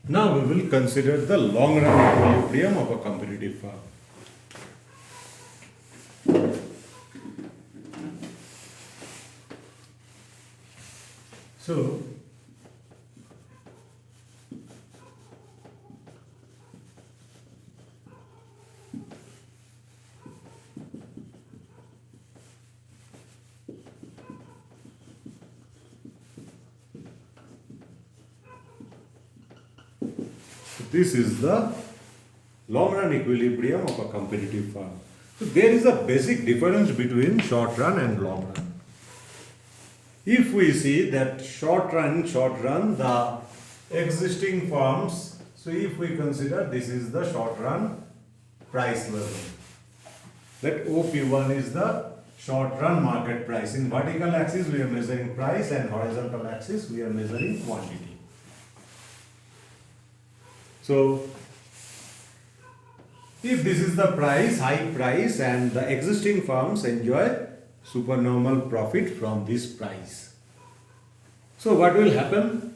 Now we will consider the long run equilibrium of a competitive firm. So, this is the long run equilibrium of a competitive firm. So there is a basic difference between short run and long run. If we see that short run, the existing firms, so if we consider this is the short run price level, that OP1 is the short run market price. In vertical axis we are measuring price and horizontal axis we are measuring quantity. So, if this is the price, high price, and the existing firms enjoy supernormal profit from this price. So, what will happen?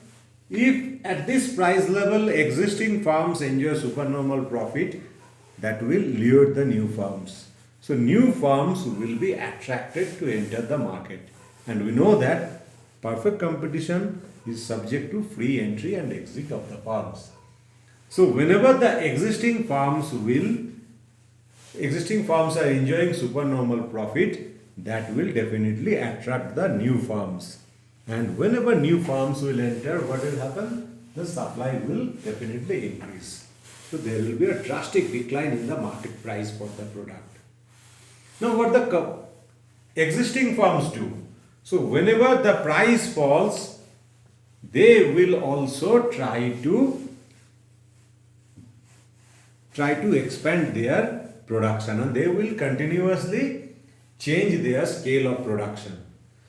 If at this price level existing firms enjoy supernormal profit, that will lure the new firms. So, new firms will be attracted to enter the market. And we know that perfect competition is subject to free entry and exit of the firms. So whenever the existing firms are enjoying supernormal profit, that will definitely attract the new firms. And whenever new firms will enter, what will happen? The supply will definitely increase. So there will be a drastic decline in the market price for the product. Now what the existing firms do? So whenever the price falls, they will also try to expand their production, and they will continuously change their scale of production.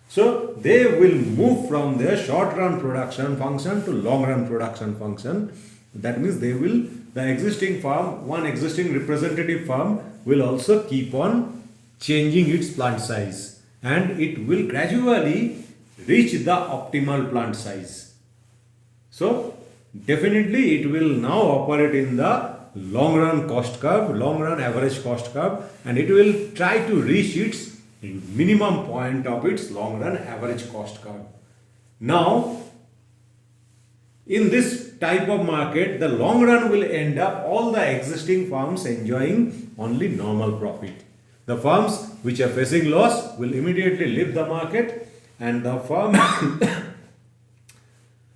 So they will move from their short run production function to long run production function. That means the existing firm, one existing representative firm will also keep on changing its plant size, and it will gradually reach the optimal plant size. So definitely it will now operate in the long run cost curve, long run average cost curve, and it will try to reach its minimum point of its long run average cost curve. Now, in this type of market, the long run will end up all the existing firms enjoying only normal profit. The firms which are facing loss will immediately leave the market, and the firm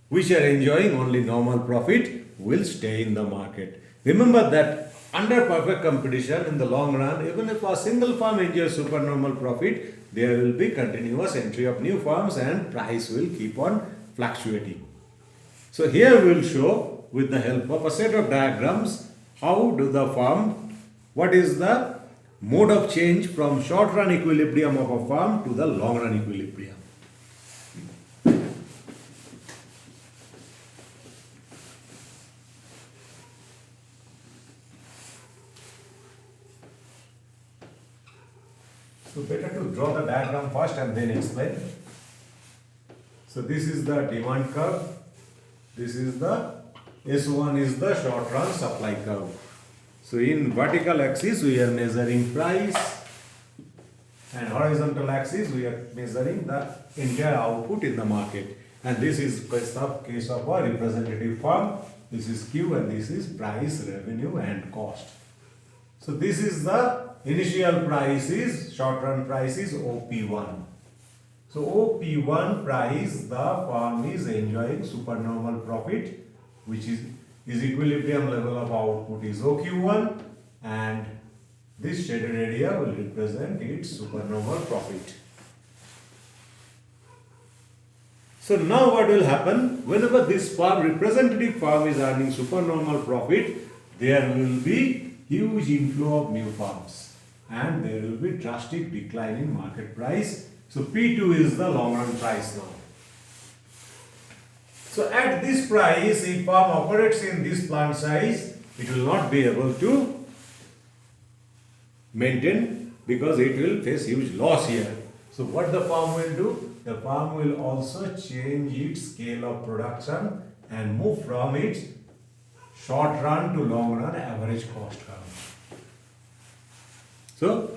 which are enjoying only normal profit will stay in the market. Remember that under perfect competition in the long run, even if a single firm enjoys supernormal profit, there will be continuous entry of new firms and price will keep on fluctuating. So here we will show with the help of a set of diagrams what is the mode of change from short run equilibrium of a firm to the long run equilibrium. So better to draw the diagram first and then explain. So this is the demand curve. This is the S1 is the short run supply curve. So in vertical axis we are measuring price, and horizontal axis we are measuring the entire output in the market. And this is case of a representative firm. This is Q and this is price, revenue and cost. So this is the initial price is, short run price is OP1. So OP1 price, the firm is enjoying supernormal profit, which is equilibrium level of output is OQ1, and this shaded area will represent its supernormal profit. So now what will happen? Whenever this firm, representative firm is earning supernormal profit, there will be huge inflow of new firms and there will be drastic decline in market price. So P2 is the long run price now. So at this price, if firm operates in this plant size, it will not be able to maintain because it will face huge loss here. So what the firm will do? The firm will also change its scale of production and move from its short run to long run average cost curve. So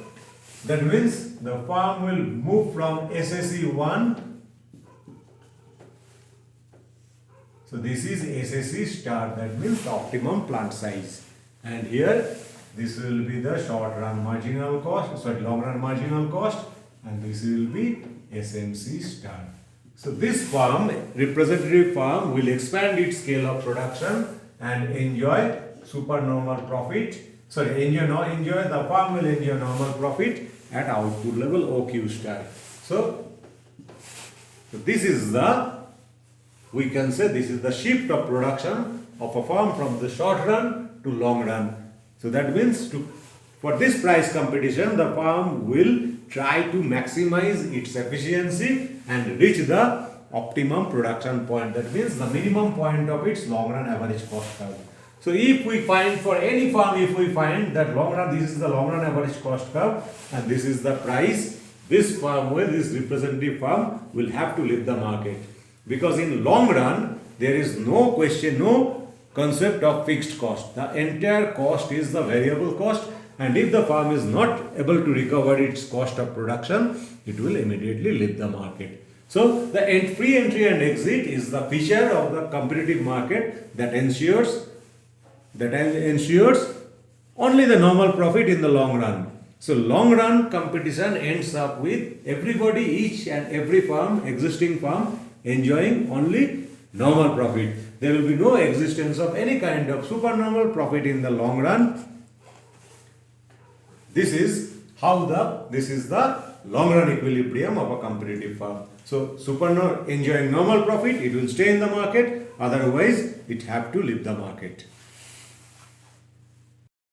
that means the farm will move from SSE 1. So this is SSE star, that means the optimum plant size. And here this will be the short run marginal cost, long run marginal cost, and this will be SMC star. So this farm, representative farm, will expand its scale of production and enjoy supernormal profit. Enjoy the farm will enjoy normal profit at output level OQ star. So this is the, we can say this is the shift of production of a farm from the short run to long run. So that means for this price competition, the farm will try to maximize its efficiency and reach the optimum production point. That means the minimum point of its long run average cost curve. So if we find for any farm, if we find that long run, this is the long run average cost curve and this is the price, this farm will, this representative farm will have to leave the market. Because in long run, there is no question, no concept of fixed cost. The entire cost is the variable cost, and if the farm is not able to recover its cost of production, it will immediately leave the market. So the free entry and exit is the feature of the competitive market that ensures only the normal profit in the long run. So long run competition ends up with everybody, each and every farm, existing farm, enjoying only normal profit. There will be no existence of any kind of supernormal profit in the long run. This is the long run equilibrium of a competitive farm. So enjoying normal profit, it will stay in the market, otherwise it have to leave the market.